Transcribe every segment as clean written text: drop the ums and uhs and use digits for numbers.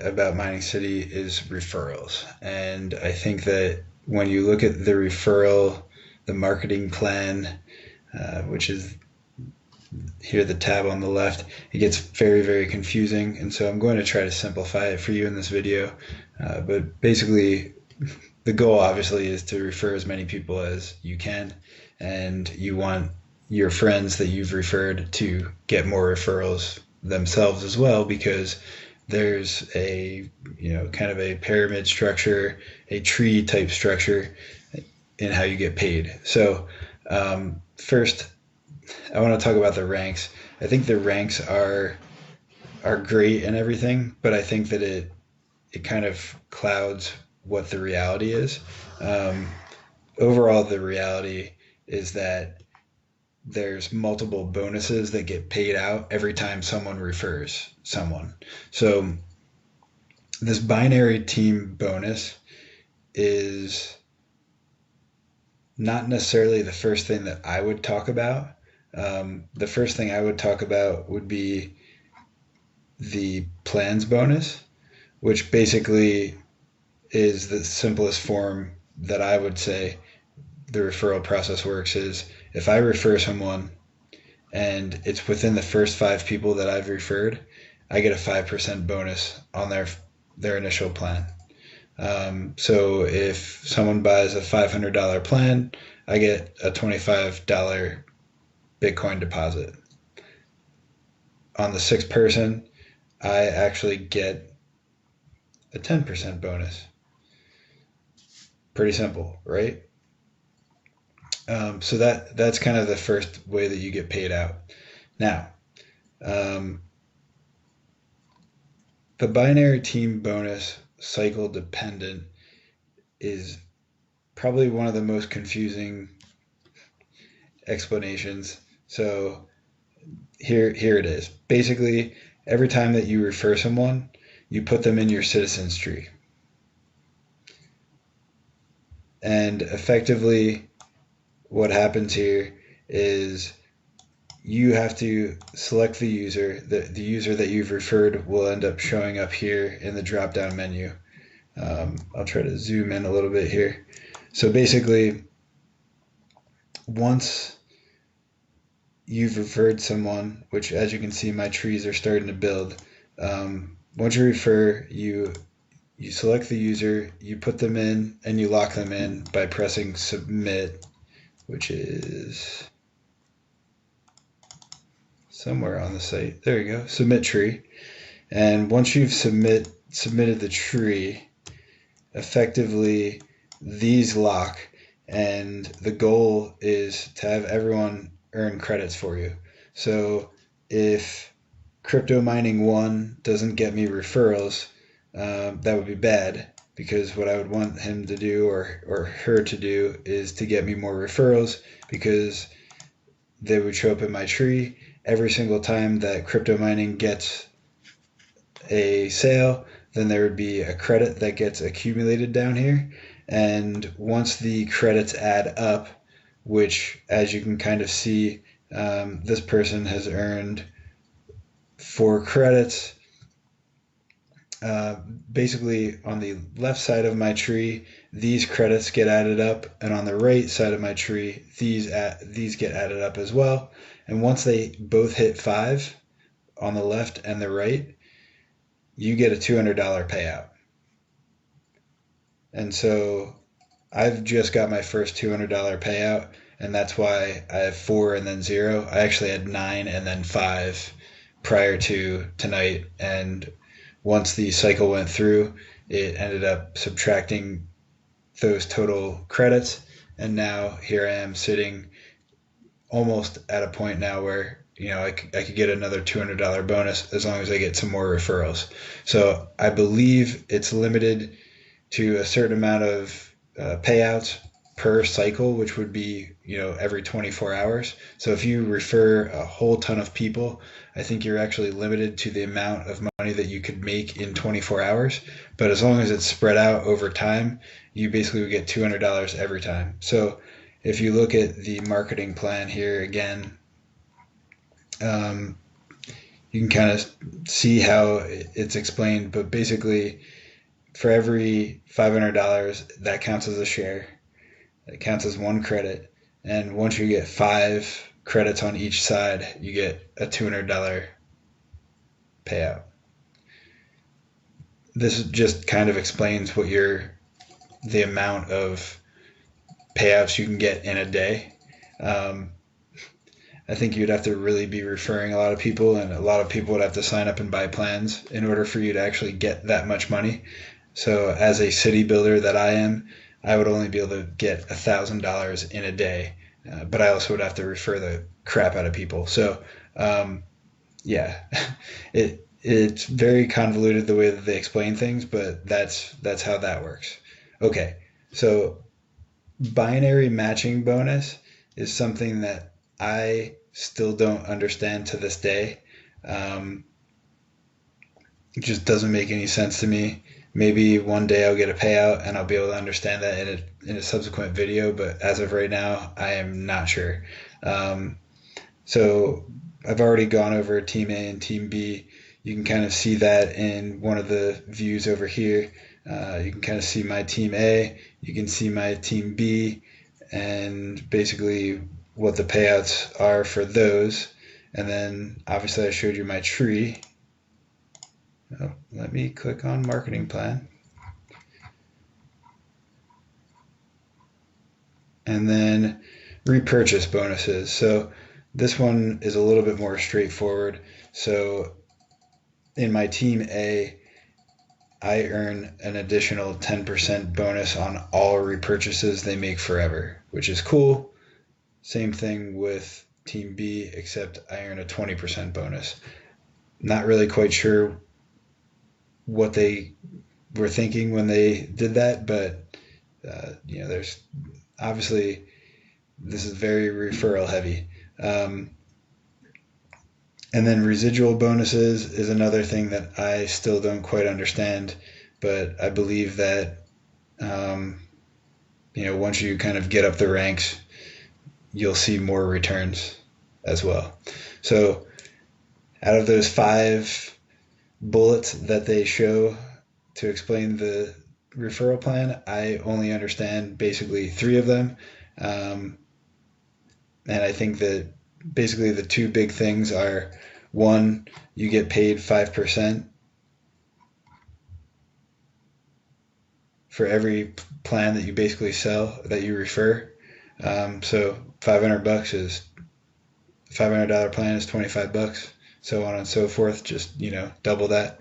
about MiningCity is referrals. And I think that when you look at the referral, the marketing plan, which is here, the tab on the left, it gets very, very confusing. And so I'm going to try to simplify it for you in this video. But basically, the goal obviously is to refer as many people as you can. And you want your friends that you've referred to get more referrals themselves as well, because there's a, kind of a pyramid structure, a tree type structure in how you get paid. So first, I want to talk about the ranks. I think the ranks are great and everything, but I think that it kind of clouds what the reality is. Overall, the reality is that there's multiple bonuses that get paid out every time someone refers someone. So this binary team bonus is not necessarily the first thing that I would talk about. The first thing I would talk about would be the plans bonus, which basically is the simplest form that I would say the referral process works is if I refer someone and it's within the first 5 people that I've referred, I get a 5% bonus on their initial plan. So if someone buys a $500 plan, I get a $25 Bitcoin deposit. On the 6th person, I actually get a 10% bonus. Pretty simple, right? So that's kind of the first way that you get paid out. Now, the binary team bonus cycle dependent is probably one of the most confusing explanations. So here it is. Basically, every time that you refer someone, you put them in your citizens tree. And effectively, what happens here is you have to select the user. The user that you've referred will end up showing up here in the drop-down menu. I'll try to zoom in a little bit here. So basically, once you've referred someone, which as you can see, my trees are starting to build. Once you refer, you select the user, you put them in, and you lock them in by pressing submit, which is somewhere on the site. There you go, submit tree. And once you've submitted the tree, effectively these lock, and the goal is to have everyone earn credits for you. So if crypto mining 1 doesn't get me referrals, that would be bad, because what I would want him to do or her to do is to get me more referrals, because they would show up in my tree every single time that crypto mining gets a sale. Then there would be a credit that gets accumulated down here, and once the credits add up, which as you can kind of see, this person has earned 4 credits. Basically on the left side of my tree, these credits get added up, and on the right side of my tree, these get added up as well. And once they both hit 5 on the left and the right, you get a $200 payout. And so I've just got my first $200 payout, and that's why I have 4 and then 0. I actually had 9 and then 5 prior to tonight, and once the cycle went through, it ended up subtracting those total credits, and now here I am sitting almost at a point now where I could get another $200 bonus as long as I get some more referrals. So I believe it's limited to a certain amount of payouts per cycle, which would be every 24 hours. So if you refer a whole ton of people, I think you're actually limited to the amount of money that you could make in 24 hours. But as long as it's spread out over time, you basically would get $200 every time. So if you look at the marketing plan here again, you can kind of see how it's explained. But basically, for every $500, that counts as a share. It counts as one credit. And once you get 5 credits on each side, you get a $200 payout. This just kind of explains the amount of payouts you can get in a day. I think you'd have to really be referring a lot of people, and a lot of people would have to sign up and buy plans in order for you to actually get that much money. So as a city builder that I am, I would only be able to get $1,000 in a day, but I also would have to refer the crap out of people. So yeah, it's very convoluted the way that they explain things, but that's how that works. Okay, so binary matching bonus is something that I still don't understand to this day. It just doesn't make any sense to me. Maybe one day I'll get a payout and I'll be able to understand that in a subsequent video, but as of right now, I am not sure. So I've already gone over Team A and Team B. You can kind of see that in one of the views over here. You can kind of see my Team A, you can see my Team B, and basically what the payouts are for those. And then obviously I showed you my tree. Oh, let me click on marketing plan. And then repurchase bonuses. So this one is a little bit more straightforward. So in my Team A, I earn an additional 10% bonus on all repurchases they make forever, which is cool. Same thing with Team B, except I earn a 20% bonus. Not really quite sure what they were thinking when they did that, but there's obviously this is very referral heavy. And then residual bonuses is another thing that I still don't quite understand, but I believe that once you kind of get up the ranks, you'll see more returns as well. So out of those 5 bullets that they show to explain the referral plan, I only understand basically 3 of them. And I think that basically the 2 big things are, 1, you get paid 5% for every plan that you basically sell, that you refer. So $500 is $500 plan is $25, so on and so forth. Just double that.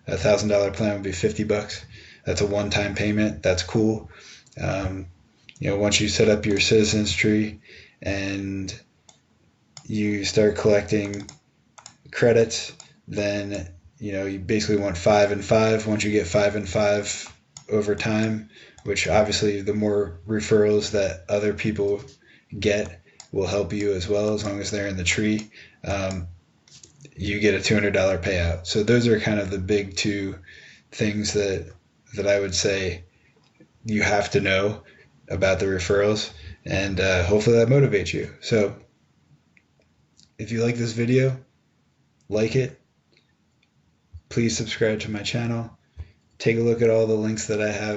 $1,000 plan would be $50. That's a one-time payment. That's cool. Once you set up your citizens tree and you start collecting credits, then you basically want 5 and 5. Once you get 5 and 5 over time, which obviously the more referrals that other people get will help you as well, as long as they're in the tree, you get a $200 payout. So those are kind of the big 2 things that I would say you have to know about the referrals, and hopefully that motivates you. So if you like this video, like it. Please subscribe to my channel. Take a look at all the links that I have